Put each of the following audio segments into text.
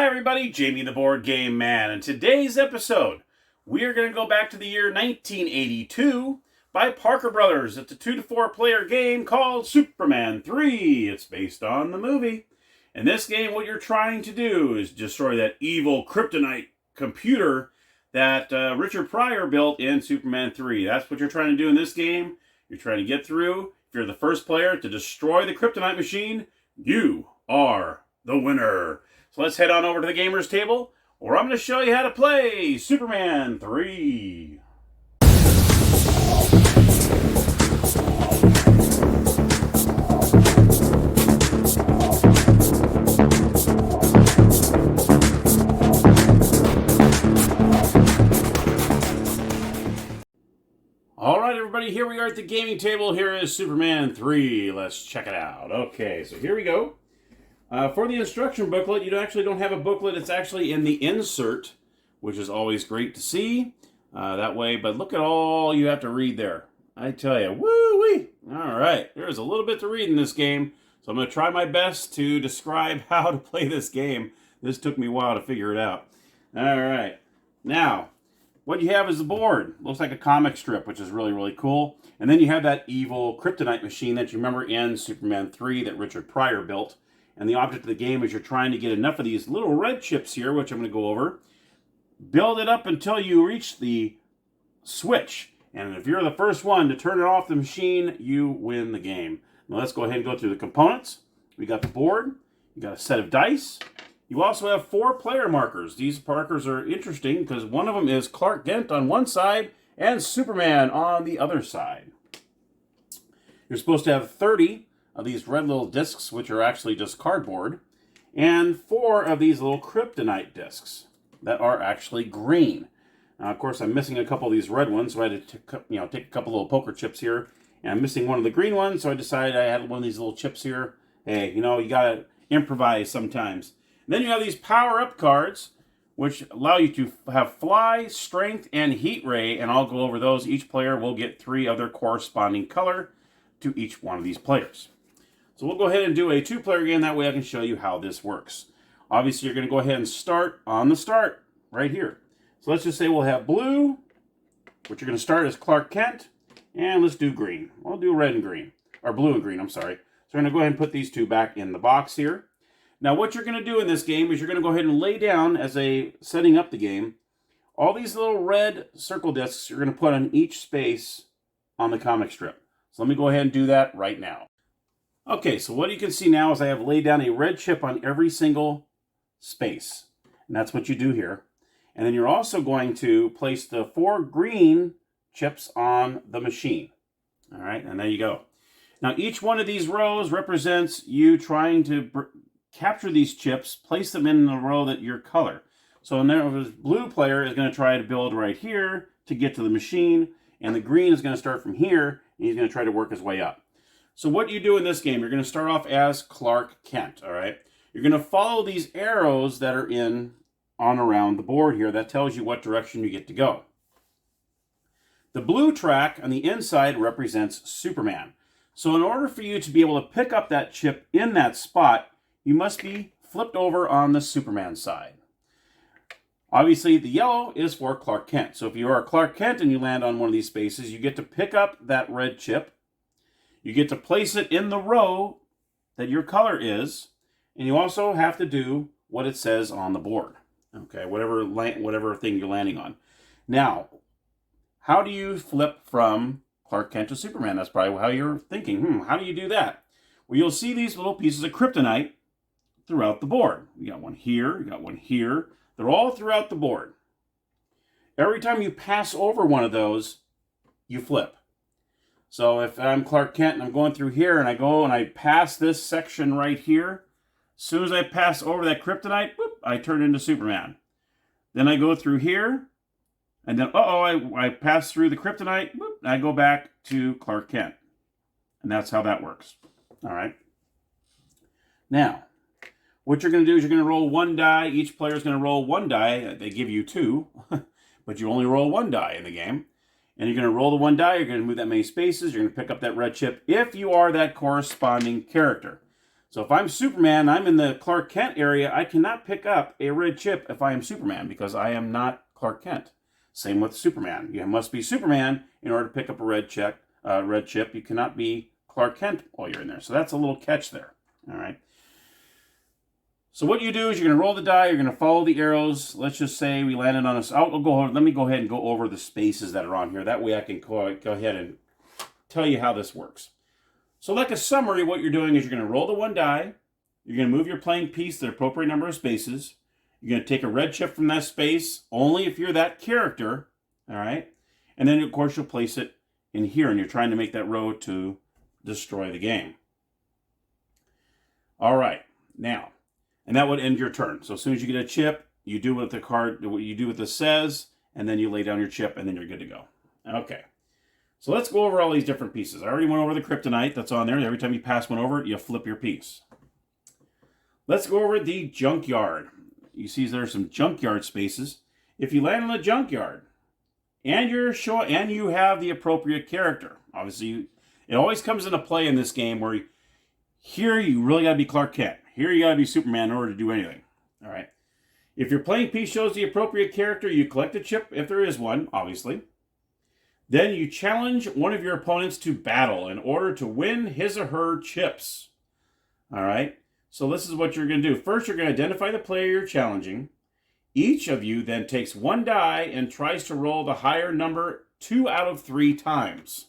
Hi everybody, Jamie the Board Game Man. In today's episode, we are going to go back to the year 1982 by Parker Brothers. It's a 2 to 4 player game called Superman 3. It's based on the movie. In this game, what you're trying to do is destroy that evil kryptonite computer that Richard Pryor built in Superman 3. That's what you're trying to do in this game. You're trying to get through. If you're the first player to destroy the kryptonite machine, you are the winner. So let's head on over to the gamers table, where I'm going to show you how to play Superman 3. All right, everybody, here we are at the gaming table. Here is Superman 3. Let's check it out. Okay, so here we go. For the instruction booklet, you actually don't have a booklet. It's actually in the insert, which is always great to see that way. But look at all you have to read there. I tell you, woo-wee. All right, there's a little bit to read in this game. So I'm going to try my best to describe how to play this game. This took me a while to figure it out. All right, now, what you have is the board. Looks like a comic strip, which is really, really cool. And then you have that evil kryptonite machine that you remember in Superman 3 that Richard Pryor built. And the object of the game is you're trying to get enough of these little red chips here, which I'm going to go over. Build it up until you reach the switch. And if you're the first one to turn it off the machine, you win the game. Now let's go ahead and go through the components. We got the board. You got a set of dice. You also have 4 player markers. These markers are interesting because one of them is Clark Kent on one side and Superman on the other side. You're supposed to have 30 of these red little discs, which are actually just cardboard, and 4 of these little kryptonite discs that are actually green. Now, of course, I'm missing a couple of these red ones, so I had to take a couple little poker chips here, and I'm missing one of the green ones, so I decided I had one of these little chips here. Hey, you gotta improvise sometimes. And then you have these power-up cards, which allow you to have fly, strength, and heat ray, and I'll go over those. Each player will get 3 of their corresponding color to each one of these players. So we'll go ahead and do a 2-player game. That way I can show you how this works. Obviously, you're going to go ahead and start on the start right here. So let's just say we'll have blue, which you're going to start as Clark Kent. And let's do green. We'll do red and green. Or blue and green, I'm sorry. So we're going to go ahead and put these 2 back in the box here. Now what you're going to do in this game is you're going to go ahead and lay down, as a setting up the game, all these little red circle discs you're going to put on each space on the comic strip. So let me go ahead and do that right now. Okay, so what you can see now is I have laid down a red chip on every single space. And that's what you do here. And then you're also going to place the 4 green chips on the machine. All right, and there you go. Now each one of these rows represents you trying to capture these chips, place them in the row that your color. So the blue player is going to try to build right here to get to the machine. And the green is going to start from here, and he's going to try to work his way up. So what you do in this game, you're going to start off as Clark Kent, all right? You're going to follow these arrows that are on around the board here. That tells you what direction you get to go. The blue track on the inside represents Superman. So in order for you to be able to pick up that chip in that spot, you must be flipped over on the Superman side. Obviously, the yellow is for Clark Kent. So if you are Clark Kent and you land on one of these spaces, you get to pick up that red chip. You get to place it in the row that your color is, and you also have to do what it says on the board. Okay, whatever thing you're landing on. Now, how do you flip from Clark Kent to Superman? That's probably how you're thinking. How do you do that? Well, you'll see these little pieces of kryptonite throughout the board. You got one here, you got one here. They're all throughout the board. Every time you pass over one of those, you flip. So if I'm Clark Kent and I'm going through here and I go and I pass this section right here, as soon as I pass over that kryptonite, whoop, I turn into Superman. Then I go through here, and then, I pass through the kryptonite, whoop, and I go back to Clark Kent. And that's how that works. All right. Now, what you're going to do is you're going to roll 1 die. Each player is going to roll 1 die. They give you 2, but you only roll 1 die in the game. And you're going to roll the 1 die. You're going to move that many spaces. You're going to pick up that red chip if you are that corresponding character. So if I'm Superman, I'm in the Clark Kent area, I cannot pick up a red chip if I am Superman because I am not Clark Kent. Same with Superman. You must be Superman in order to pick up a red chip. You cannot be Clark Kent while you're in there. So that's a little catch there. All right. So what you do is you're going to roll the die. You're going to follow the arrows. Let's just say we landed on a... Let me go ahead and go over the spaces that are on here. That way I can go ahead and tell you how this works. So like a summary, what you're doing is you're going to roll the one die. You're going to move your playing piece the appropriate number of spaces. You're going to take a red chip from that space, only if you're that character. All right. And then, of course, you'll place it in here, and you're trying to make that row to destroy the game. All right. Now... and that would end your turn. So as soon as you get a chip, you do what you do what this says, and then you lay down your chip, and then you're good to go. Okay. So let's go over all these different pieces. I already went over the kryptonite that's on there. Every time you pass one over, you flip your piece. Let's go over the junkyard. You see there are some junkyard spaces. If you land on the junkyard, and you have the appropriate character, obviously, it always comes into play in this game where here you really got to be Clark Kent. Here you got to be Superman in order to do anything. All right. If your playing piece shows the appropriate character, you collect a chip if there is one, obviously. Then you challenge one of your opponents to battle in order to win his or her chips. All right. So this is what you're going to do. First, you're going to identify the player you're challenging. Each of you then takes one die and tries to roll the higher number 2 out of 3 times.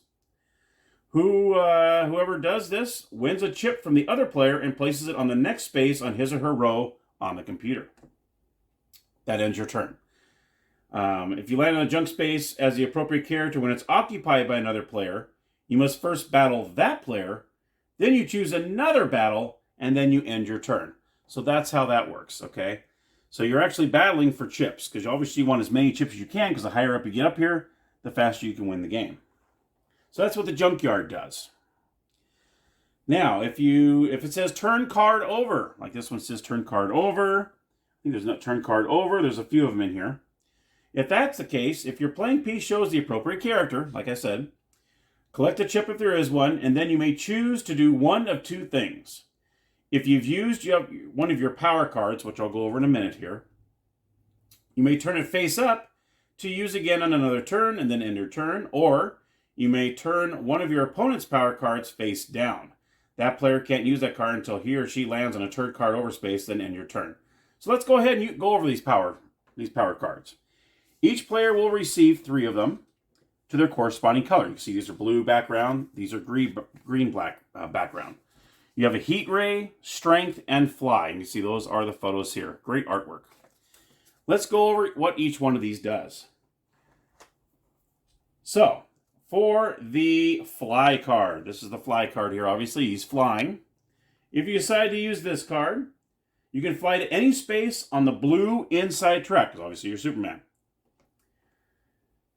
Whoever does this wins a chip from the other player and places it on the next space on his or her row on the computer. That ends your turn. If you land on a junk space as the appropriate character when it's occupied by another player, you must first battle that player, then you choose another battle, and then you end your turn. So that's how that works, okay? So you're actually battling for chips, because you obviously want as many chips as you can, because the higher up you get up here, the faster you can win the game. So that's what the junkyard does. Now, if it says turn card over, like this one says turn card over, I think there's no turn card over, there's a few of them in here. If that's the case, if your playing piece shows the appropriate character, like I said, collect a chip if there is one, and then you may choose to do one of 2 things. If you've used one of your power cards, which I'll go over in a minute here, you may turn it face up to use again on another turn and then end your turn, or you may turn one of your opponent's power cards face down. That player can't use that card until he or she lands on a turn card over space, then end your turn. So let's go ahead and go over these power cards. Each player will receive 3 of them to their corresponding color. You can see these are blue background, these are green-black background. You have a heat ray, strength, and fly. And you see those are the photos here. Great artwork. Let's go over what each one of these does. So, for the fly card, this is the fly card here. Obviously, he's flying. If you decide to use this card, you can fly to any space on the blue inside track, because obviously you're Superman.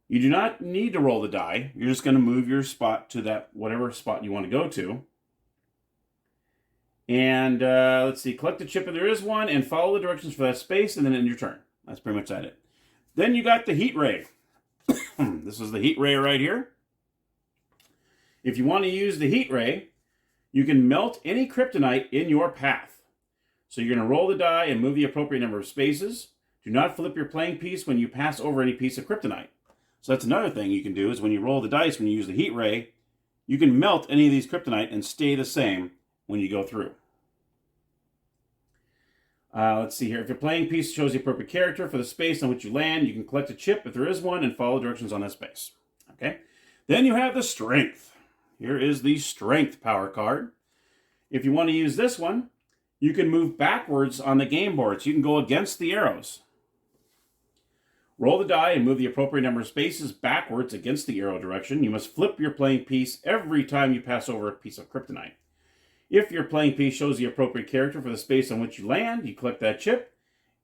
You do not need to roll the die. You're just going to move your spot to that whatever spot you want to go to. And let's see, collect a chip if there is one, and follow the directions for that space, and then end your turn. That's pretty much it. Then you got the heat ray. This is the heat ray right here. If you want to use the heat ray, you can melt any kryptonite in your path. So you're going to roll the die and move the appropriate number of spaces. Do not flip your playing piece when you pass over any piece of kryptonite. So that's another thing you can do, is when you roll the dice, when you use the heat ray, you can melt any of these kryptonite and stay the same when you go through. Let's see here. If your playing piece shows the appropriate character for the space on which you land, you can collect a chip if there is one and follow directions on that space. Okay. Then you have the strength. Here is the strength power card. If you want to use this one, you can move backwards on the game board, so you can go against the arrows. Roll the die and move the appropriate number of spaces backwards against the arrow direction. You must flip your playing piece every time you pass over a piece of kryptonite. If your playing piece shows the appropriate character for the space on which you land, you collect that chip,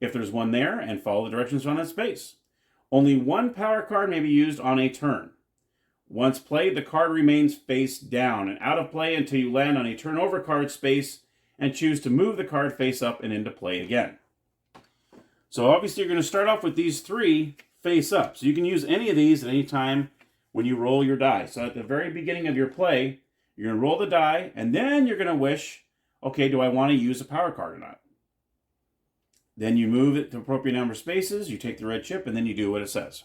if there's one there, and follow the directions on that space. Only one power card may be used on a turn. Once played, the card remains face down and out of play until you land on a turnover card space and choose to move the card face up and into play again. So obviously you're going to start off with these 3 face up. So you can use any of these at any time when you roll your die. So at the very beginning of your play, you're going to roll the die, and then you're going to wish Okay, do I want to use a power card or not? Then you move it to appropriate number of spaces, you take the red chip, and then you do what it says.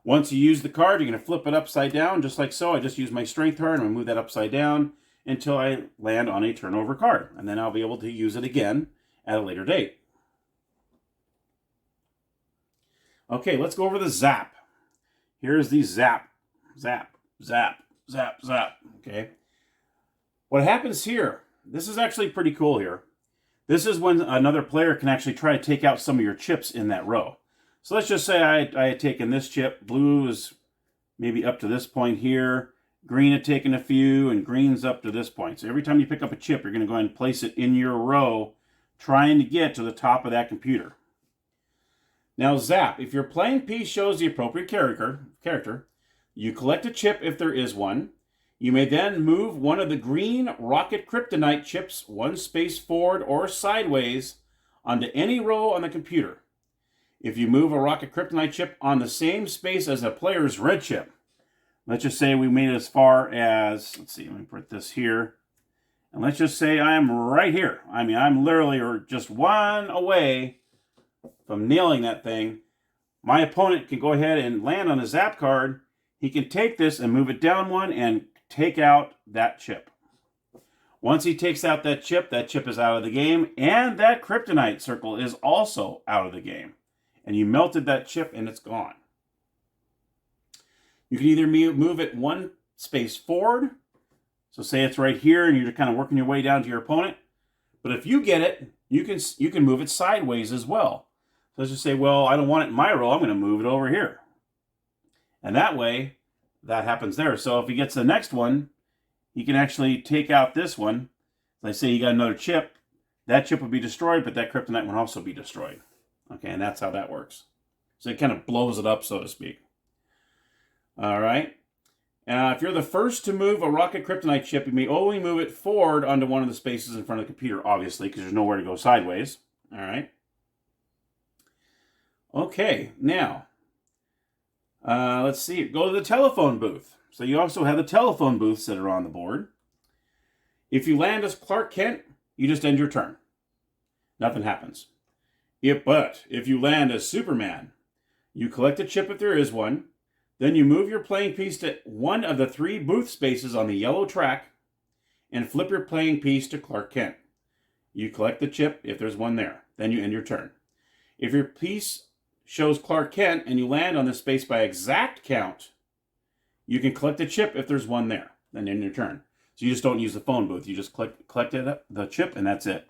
Once you use the card, you're going to flip it upside down, just like so. I just use my strength card, and I move that upside down until I land on a turnover card. And then I'll be able to use it again at a later date. Okay, let's go over the zap. Here's the zap. Zap, zap, zap, zap. Okay. What happens here, this is actually pretty cool here. This is when another player can actually try to take out some of your chips in that row. So let's just say I had taken this chip. Blue is maybe up to this point here. Green had taken a few, and green's up to this point. So every time you pick up a chip, you're going to go ahead and place it in your row, trying to get to the top of that computer. Now zap, if your playing piece shows the appropriate character, you collect a chip if there is one. You may then move one of the green rocket kryptonite chips one space forward or sideways onto any row on the computer. If you move a rocket kryptonite chip on the same space as a player's red chip, let's just say we made it as far as, let's see, let me put this here. And let's just say I'm right here. I mean, I'm literally just one away from nailing that thing. My opponent can go ahead and land on a zap card. He can take this and move it down one and take out that chip. Once he takes out that chip is out of the game, and that kryptonite circle is also out of the game. And you melted that chip and it's gone. You can either move it one space forward. So say it's right here and you're kind of working your way down to your opponent. But if you get it, you can move it sideways as well. So let's just say, well, I don't want it in my row. I'm going to move it over here. And that way, that happens there. So if he gets the next one, he can actually take out this one. Let's say you got another chip. That chip will be destroyed, but that kryptonite will also be destroyed. Okay, and that's how that works. So it kind of blows it up, so to speak. All right. If you're the first to move a rocket kryptonite chip, you may only move it forward onto one of the spaces in front of the computer, obviously, because there's nowhere to go sideways. All right. Okay, now, let's see. Go to the telephone booth. So you also have the telephone booths that are on the board. If you land as Clark Kent, you just end your turn. Nothing happens. But if you land as Superman, you collect a chip if there is one. Then you move your playing piece to one of the 3 booth spaces on the yellow track and flip your playing piece to Clark Kent. You collect the chip if there's one there. Then you end your turn. If your piece shows Clark Kent and you land on the space by exact count, you can collect a chip if there's one there. Then end your turn. So you just don't use the phone booth. You just collect the chip and that's it.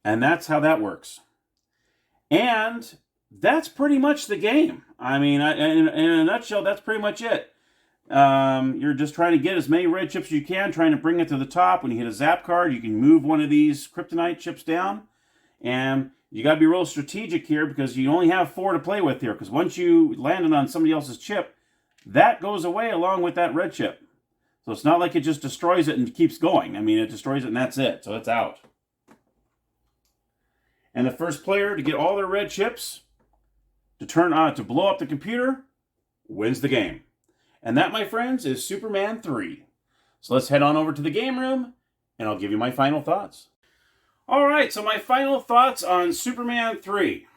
And that's how that works. And that's pretty much the game. I mean, in a nutshell, that's pretty much it. You're just trying to get as many red chips as you can, trying to bring it to the top. When you hit a zap card, you can move one of these kryptonite chips down. And you got to be real strategic here because you only have 4 to play with here. Because once you landed on somebody else's chip, that goes away along with that red chip. So it's not like it just destroys it and keeps going. I mean, it destroys it and that's it. So it's out. And the first player to get all their red chips to blow up the computer wins the game. And that, my friends, is Superman 3. So let's head on over to the game room, and I'll give you my final thoughts. All right, so my final thoughts on Superman 3.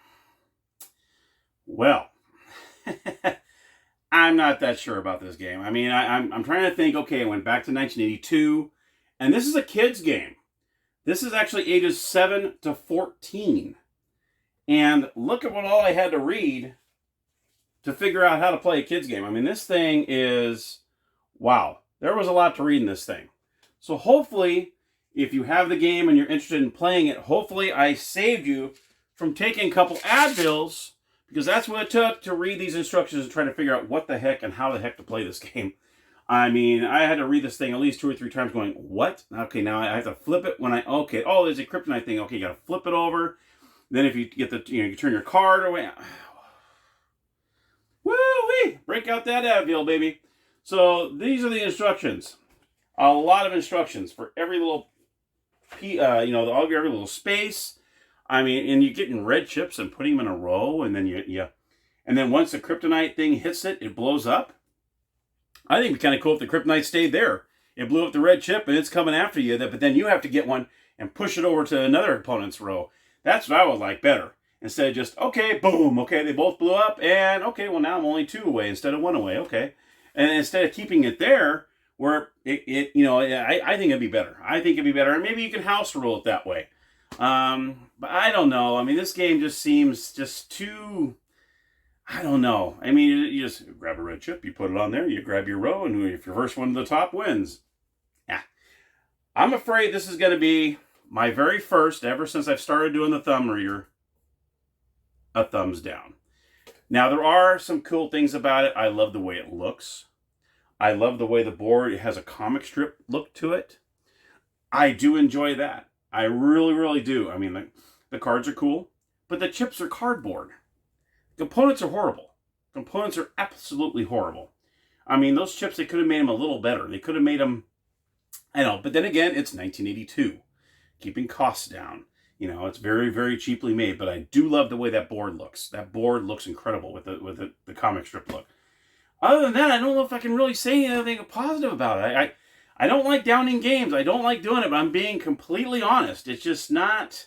Well, I'm not that sure about this game. I mean, I'm trying to think, okay, I went back to 1982, and this is a kid's game. This is actually ages 7 to 14. And look at what all I had to read to figure out how to play a kid's game. I mean, this thing is, wow. There was a lot to read in this thing. So hopefully, if you have the game and you're interested in playing it, hopefully I saved you from taking a couple Advils, because that's what it took to read these instructions and try to figure out what the heck and how the heck to play this game. I mean, I had to read this thing at least 2 or 3 times going, what? Okay, now I have to flip it when okay, oh, there's a kryptonite thing. Okay, you got to flip it over. Then if you get you turn your card away. Woo-wee! Break out that Advil, baby. So these are the instructions. A lot of instructions for every little, every little space. I mean, and you're getting red chips and putting them in a row, and then and then once the kryptonite thing hits it, it blows up. I think it'd be kind of cool if the kryptonite stayed there. it blew up the red chip and it's coming after you, but then you have to get one and push it over to another opponent's row. That's what I would like better. Instead of just, okay, boom, okay, they both blew up, and okay, well, now I'm only 2 away instead of 1 away, okay. And instead of keeping it there, where I think it'd be better. I think it'd be better, and maybe you can house rule it that way. But I don't know. I mean, this game just seems just too, I don't know. I mean, you just grab a red chip, you put it on there, you grab your row, and if your first one to the top wins. Yeah. I'm afraid this is going to be my very first, ever since I've started doing the thumb reader, a thumbs down. Now, there are some cool things about it. I love the way it looks. I love the way the board, it has a comic strip look to it. I do enjoy that. I really, really do. I mean, the cards are cool, but the chips are cardboard. Components are horrible. Components are absolutely horrible. I mean, those chips, they could have made them a little better. They could have made them, I know, but then again, it's 1982. Keeping costs down. You know, it's very, very cheaply made, but I do love the way that board looks. That board looks incredible with the comic strip look. Other than that, I don't know if I can really say anything positive about it. I don't like downing games. I don't like doing it, but I'm being completely honest. It's just not,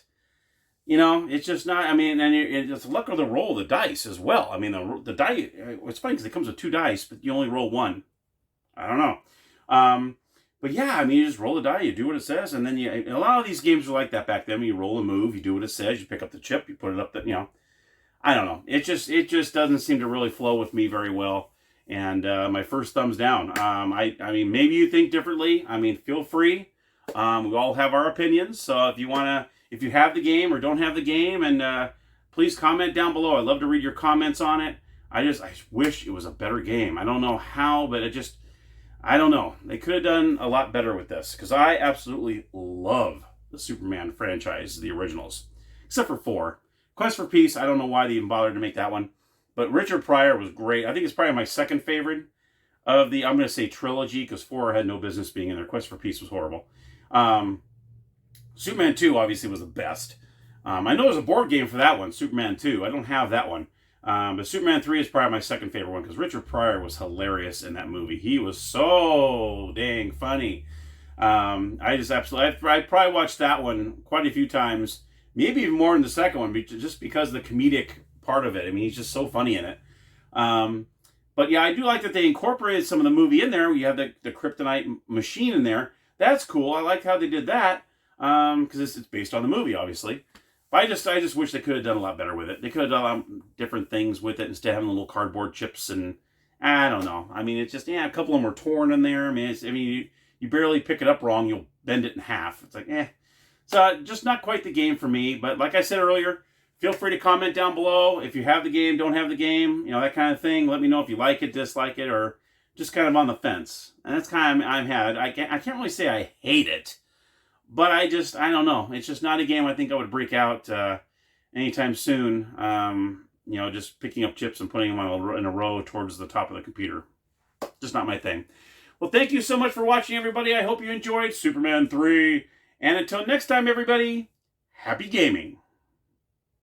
it's just not, I mean, and it's luck of the roll of the dice as well. I mean, the die, it's funny because it comes with 2 dice, but you only roll 1. I don't know. But yeah, I mean, you just roll the die, you do what it says, and then a lot of these games were like that back then. You roll a move, you do what it says, you pick up the chip, you put it up, I don't know. It just doesn't seem to really flow with me very well. And my first thumbs down. I mean, maybe you think differently. I mean, feel free. We all have our opinions. So if you have the game or don't have the game, and please comment down below. I'd love to read your comments on it. I wish it was a better game. I don't know how, but I don't know. They could have done a lot better with this, because I absolutely love the Superman franchise, the originals, except for 4. Quest for Peace, I don't know why they even bothered to make that one. But Richard Pryor was great. I think it's probably my second favorite of the, I'm going to say trilogy, because 4 had no business being in there. Quest for Peace was horrible. Superman 2 obviously was the best. I know there's a board game for that one, Superman 2. I don't have that one. But Superman 3 is probably my second favorite one, because Richard Pryor was hilarious in that movie. He was so dang funny. I probably watched that one quite a few times, maybe even more than the second one, just because of the comedic part of it. I mean, he's just so funny in it. But yeah, I do like that they incorporated some of the movie in there. You have the Kryptonite machine in there. That's cool. I like how they did that, because it's based on the movie, obviously. But I just wish they could have done a lot better with it. They could have done a lot different things with it instead of having little cardboard chips, and I don't know. I mean, it's just, a couple of them were torn in there. I mean, you barely pick it up wrong, you'll bend it in half. It's like, So just not quite the game for me. But like I said earlier, feel free to comment down below if you have the game, don't have the game, that kind of thing. Let me know if you like it, dislike it, or just kind of on the fence. And that's kind of I can't really say I hate it, but I don't know. It's just not a game I think I would break out anytime soon. Just picking up chips and putting them in a row towards the top of the computer. Just not my thing. Well, thank you so much for watching, everybody. I hope you enjoyed Superman 3. And until next time, everybody, happy gaming.